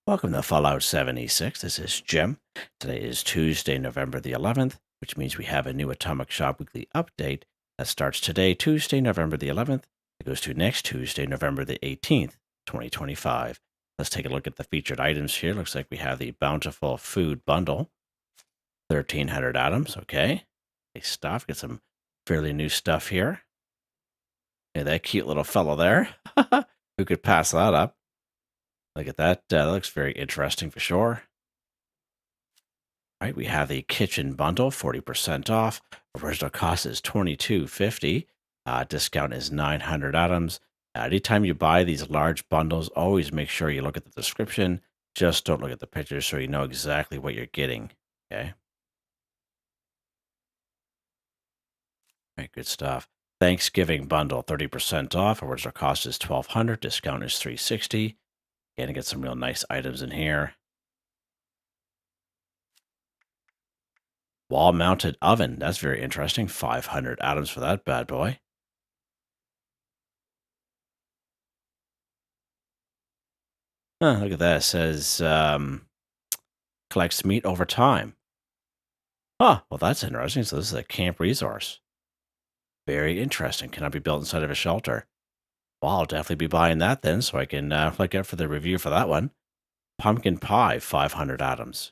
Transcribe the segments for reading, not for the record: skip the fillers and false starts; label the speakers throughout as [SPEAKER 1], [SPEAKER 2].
[SPEAKER 1] Welcome to Fallout 76. This is Jim. Today is Tuesday, November the 11th, which means we have a new Atomic Shop Weekly update that starts today, Tuesday, November the 11th. It goes to next Tuesday, November the 18th, 2025. Let's take a look at the featured items here. Looks like we have the Bountiful Food Bundle, 1,300 atoms. Okay. Nice stuff. Get some fairly new stuff here. Yeah, that cute little fellow there. Who could pass that up? Look at that. That looks very interesting for sure. All right, we have the kitchen bundle, 40% off. Original cost is $22.50. Discount is 900 items. Anytime you buy these large bundles, always make sure you look at the description. Just don't look at the pictures so you know exactly what you're getting. Okay. All right, good stuff. Thanksgiving bundle, 30% off. Original cost is $1,200. Discount is $360. Again, get some real nice items in here. Wall-mounted oven. That's very interesting. 500 atoms for that bad boy. Look at that. It says collects meat over time. Well, that's interesting. So this is a camp resource. Very interesting. Cannot be built inside of a shelter. Well, I'll definitely be buying that then, so I can look out for the review for that one. Pumpkin pie, 500 atoms.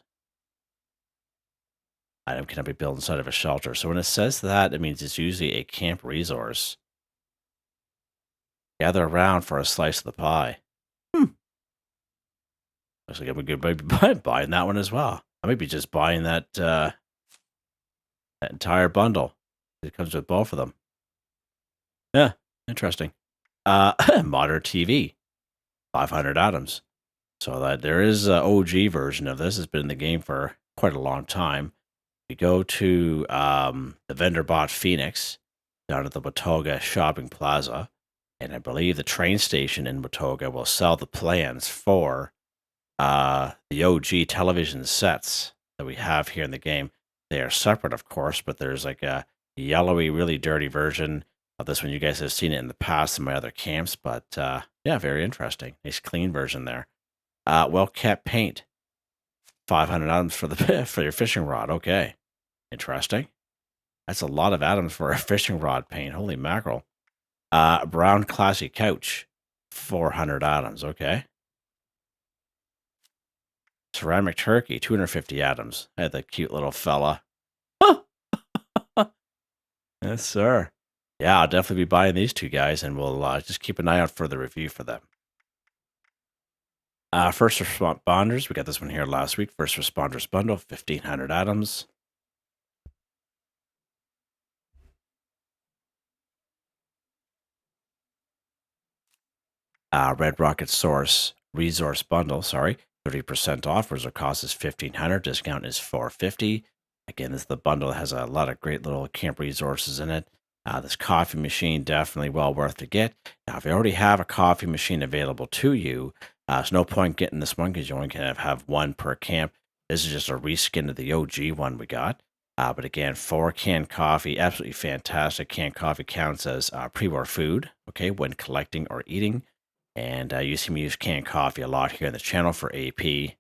[SPEAKER 1] Item cannot be built inside of a shelter. So when it says that, it means it's usually a camp resource. Gather around for a slice of the pie. Looks like I'm a good buying that one as well. I might be just buying that that entire bundle. It comes with both of them. Yeah, interesting. Modern TV, 500 atoms. So that there is an OG version of this. It's been in the game for quite a long time. We go to the vendor bought Phoenix down at the Watoga Shopping Plaza, and I believe the train station in Watoga will sell the plans for the OG television sets that we have here in the game. They are separate, of course, but there's like a yellowy, really dirty version of this one. You guys have seen it in the past in my other camps, but yeah, very interesting. Nice clean version there. Well kept paint, 500 atoms for the for your fishing rod. Okay, interesting. That's a lot of atoms for a fishing rod paint. Holy mackerel. Brown classy couch, 400 atoms. Okay. Ceramic turkey, 250 atoms. I had that cute little fella. Yes, sir. Yeah, I'll definitely be buying these two guys, and we'll just keep an eye out for the review for them. First responders, we got this one here last week. First responders bundle, 1,500 atoms. Red Rocket Source resource bundle, 30% off. Original cost is 1,500. Discount is 450. Again, this is the bundle that has a lot of great little camp resources in it. This coffee machine, definitely well worth to get. Now, if you already have a coffee machine available to you, there's no point getting this one because you only can have one per camp. This is just a reskin of the OG one we got. But again, 4 canned coffee, absolutely fantastic. Canned coffee counts as pre-war food, okay, when collecting or eating. And you see me use canned coffee a lot here in the channel for AP.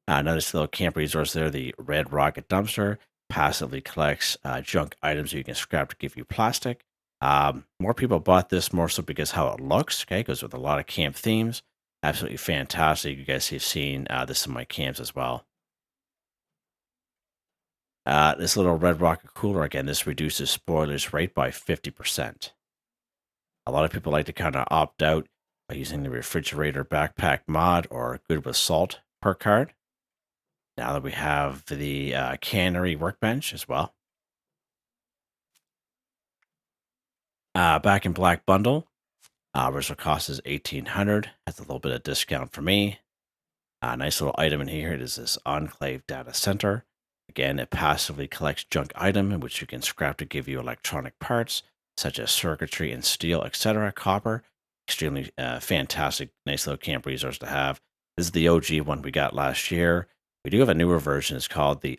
[SPEAKER 1] Notice the little camp resource there, the Red Rocket Dumpster. Passively collects junk items you can scrap to give you plastic. More people bought this more so because how it looks. Okay, it goes with a lot of camp themes. Absolutely fantastic. You guys have seen this in my camps as well. This little Red Rocket cooler, again, this reduces spoilers rate by 50%. A lot of people like to kind of opt out by using the refrigerator backpack mod or good with salt perk card. Now that we have the cannery workbench as well. Back in Black bundle, original cost is 1,800. That's a little bit of discount for me. Nice little item in here. It is this Enclave Data Center. Again, it passively collects junk item in which you can scrap to give you electronic parts such as circuitry and steel, etc. Copper. Extremely fantastic, nice little camp resource to have. This is the OG one we got last year. We do have a newer version. It's called the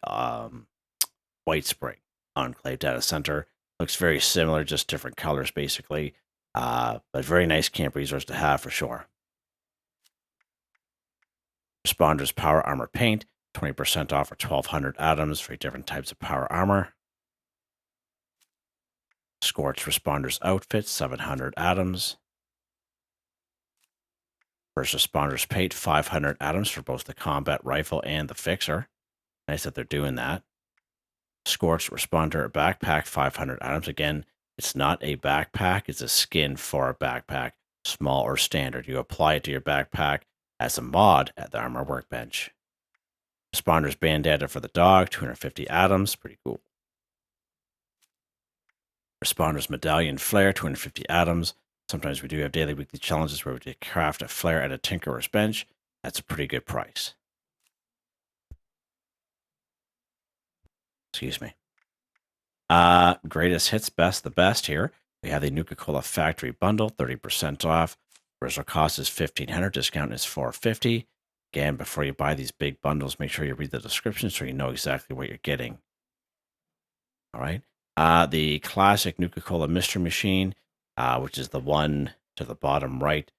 [SPEAKER 1] White Spring Enclave Data Center. Looks very similar, just different colors basically. But very nice camp resource to have for sure. Responder's Power Armor Paint, 20% off for 1,200 atoms for different types of power armor. Scorched Responder's Outfit, 700 atoms. First Responder's Paint, 500 atoms for both the combat rifle and the fixer. Nice that they're doing that. Scorched Responder Backpack, 500 atoms. Again, it's not a backpack, it's a skin for a backpack, small or standard. You apply it to your backpack as a mod at the Armor Workbench. Responder's Bandana for the dog, 250 atoms. Pretty cool. Responder's Medallion Flare, 250 atoms. Sometimes we do have daily, weekly challenges where we craft a flare at a tinkerer's bench. That's a pretty good price. Excuse me. Greatest hits, best the best here. We have the Nuka-Cola Factory Bundle, 30% off. Original cost is $1,500. Discount is $450. Again, before you buy these big bundles, make sure you read the description so you know exactly what you're getting. All right. The classic Nuka-Cola Mystery Machine, which is the one to the bottom right.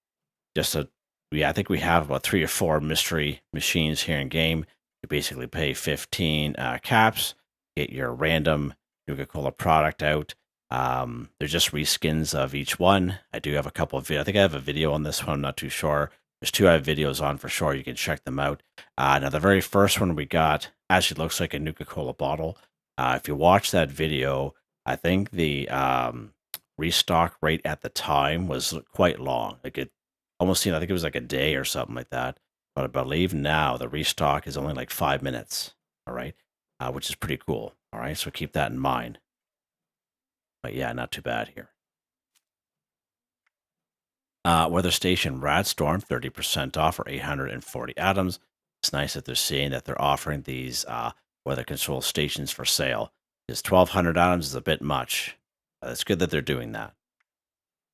[SPEAKER 1] I think we have about 3 or 4 mystery machines here in game. You basically pay 15 caps, get your random Nuka-Cola product out. They're just reskins of each one. I do have a couple of videos. I think I have a video on this one. I'm not too sure. There's 2 I have videos on for sure. You can check them out. Now, the very first one we got actually looks like a Nuka-Cola bottle. If you watch that video, I think the restock rate at the time was quite long. Like it almost seemed, I think it was like a day or something like that. But I believe now the restock is only like 5 minutes. All right. Which is pretty cool. All right. So keep that in mind. But yeah, not too bad here. Weather Station Radstorm, 30% off for 840 atoms. It's nice that they're seeing that they're offering these weather control stations for sale. Just 1,200 atoms is a bit much. It's good that they're doing that.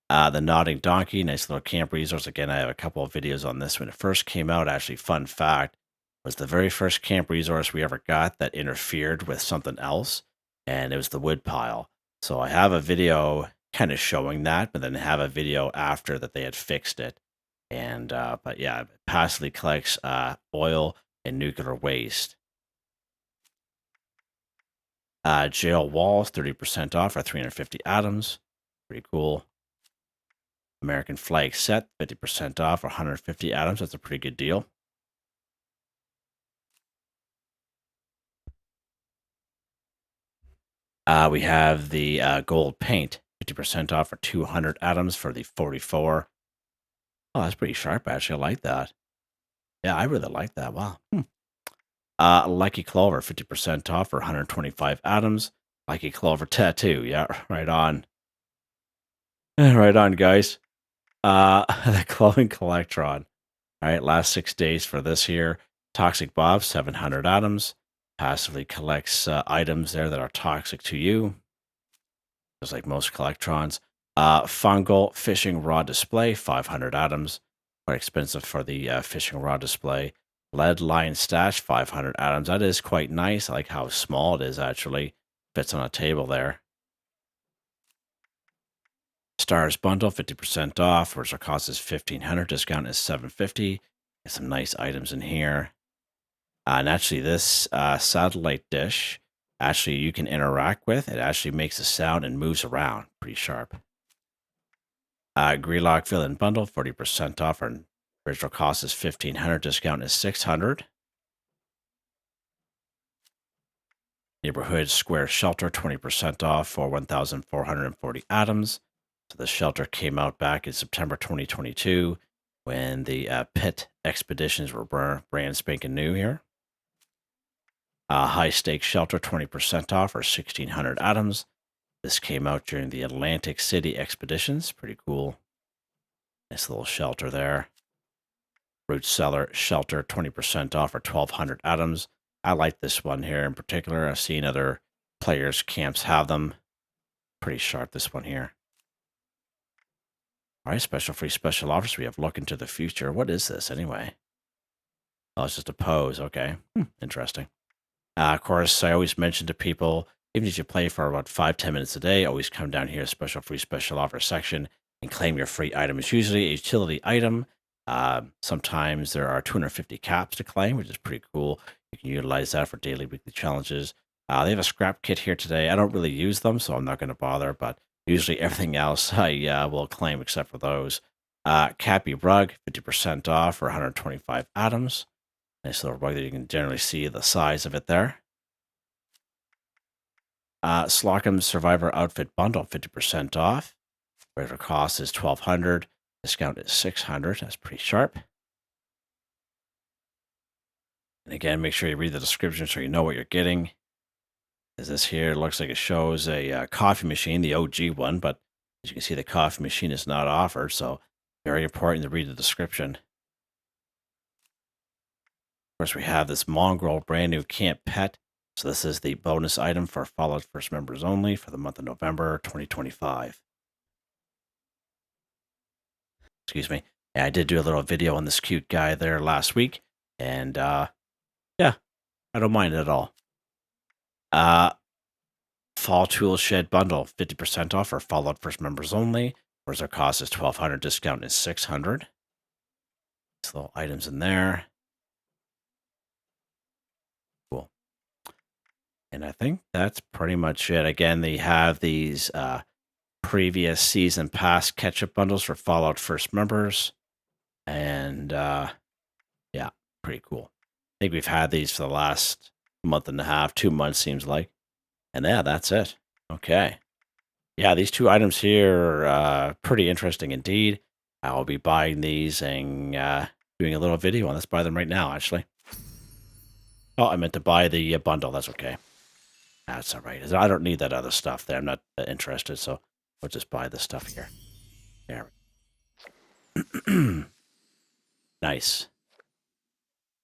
[SPEAKER 1] The Nodding Donkey, nice little camp resource. Again, I have a couple of videos on this when it first came out. Actually, fun fact, was the very first camp resource we ever got that interfered with something else, and it was the wood pile. So I have a video kind of showing that, but then have a video after that they had fixed it. And but yeah, it passively collects oil and nuclear waste. Jail walls, 30% off for 350 atoms. Pretty cool. American flag set, 50% off for 150 atoms. That's a pretty good deal. We have the gold paint, 50% off for 200 atoms for the 44. Oh, that's pretty sharp, actually. I like that. Yeah, I really like that. Wow. Lucky Clover, 50% off for 125 atoms. Lucky Clover tattoo. Yeah, right on. Right on, guys. The glowing Collectron. All right, last 6 days for this here. Toxic Bob, 700 atoms. Passively collects items there that are toxic to you, just like most Collectrons. Fungal Fishing Rod Display, 500 atoms. Quite expensive for the fishing rod display. Lead Lion Stash, 500 atoms. That is quite nice. I like how small it is, actually. Fits on a table there. Stars Bundle, 50% off. Original cost is $1,500. Discount is $750. Get some nice items in here. And actually, this satellite dish, actually, you can interact with. It actually makes a sound and moves around. Pretty sharp. Grelock Fill-In Bundle, 40% off. Our original cost is $1,500. Discount is $600. Neighborhood Square Shelter, 20% off for 1,440 atoms. So the shelter came out back in September 2022 when the pit expeditions were brand spanking new here. High Stakes Shelter, 20% off for 1,600 atoms. This came out during the Atlantic City expeditions. Pretty cool. Nice little shelter there. Root Cellar Shelter, 20% off for 1,200 atoms. I like this one here in particular. I've seen other players' camps have them. Pretty sharp, this one here. All right, special free special offers. We have Look into the Future. What is this anyway? Oh, it's just a pose. Okay. Interesting. Of course, I always mention to people, even if you play for about 5-10 minutes a day, always come down here, special free special offer section, and claim your free item. It's usually a utility item. Sometimes there are 250 caps to claim, which is pretty cool. You can utilize that for daily, weekly challenges. They have a scrap kit here today. I don't really use them, so I'm not going to bother, but usually everything else I will claim except for those. Cappy rug, 50% off for 125 atoms. Nice little rug that you can generally see the size of it there. Slockham's Survivor Outfit Bundle, 50% off. Regular cost is $1,200. Discount is $600. That's pretty sharp. And again, make sure you read the description so you know what you're getting. As this here looks like it shows a coffee machine, the OG one, but as you can see, the coffee machine is not offered, so very important to read the description. Of course, we have this mongrel brand new camp pet. So this is the bonus item for Fallout First members only for the month of November 2025. Excuse me. Yeah, I did do a little video on this cute guy there last week, and yeah, I don't mind it at all. Fall Tool Shed Bundle, 50% off for Fallout First members only. Whereas our cost is $1,200, discount is $600. These little items in there. Cool. And I think that's pretty much it. Again, they have these previous season pass catch-up bundles for Fallout First members. And yeah, pretty cool. I think we've had these for the last month and a half, 2 months seems like. And yeah, that's it. Okay. Yeah, these two items here are pretty interesting indeed. I'll be buying these and doing a little video on. Let's buy them right now, actually. Oh, I meant to buy the bundle. That's okay. That's all right. I don't need that other stuff there. I'm not interested, so we'll just buy this stuff here. There. Nice.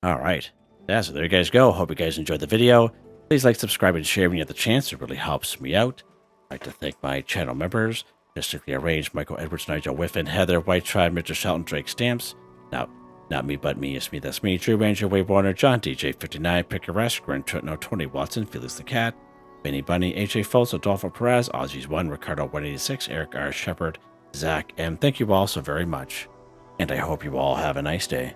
[SPEAKER 1] All right. Yeah, so there you guys go. Hope you guys enjoyed the video. Please like, subscribe, and share when you have the chance. It really helps me out. I'd like to thank my channel members, Artistically Arranged, Michael Edwards, Nigel Wiffen, Heather, Whitetribe, Mr. Shelton, Drake Stamps. Now, Not Me But Me, Yes Me That's Me, True Ranger, Waywarner, John, DJ59, Picquerist, Gwen Trutnau, Tony Watson, FelixTheKat, Benny Bunny, AJ Folz, Adolfo Perez, Aussies1, Ricardo 186, Eric R. Shepard, Zach, and thank you all so very much. And I hope you all have a nice day.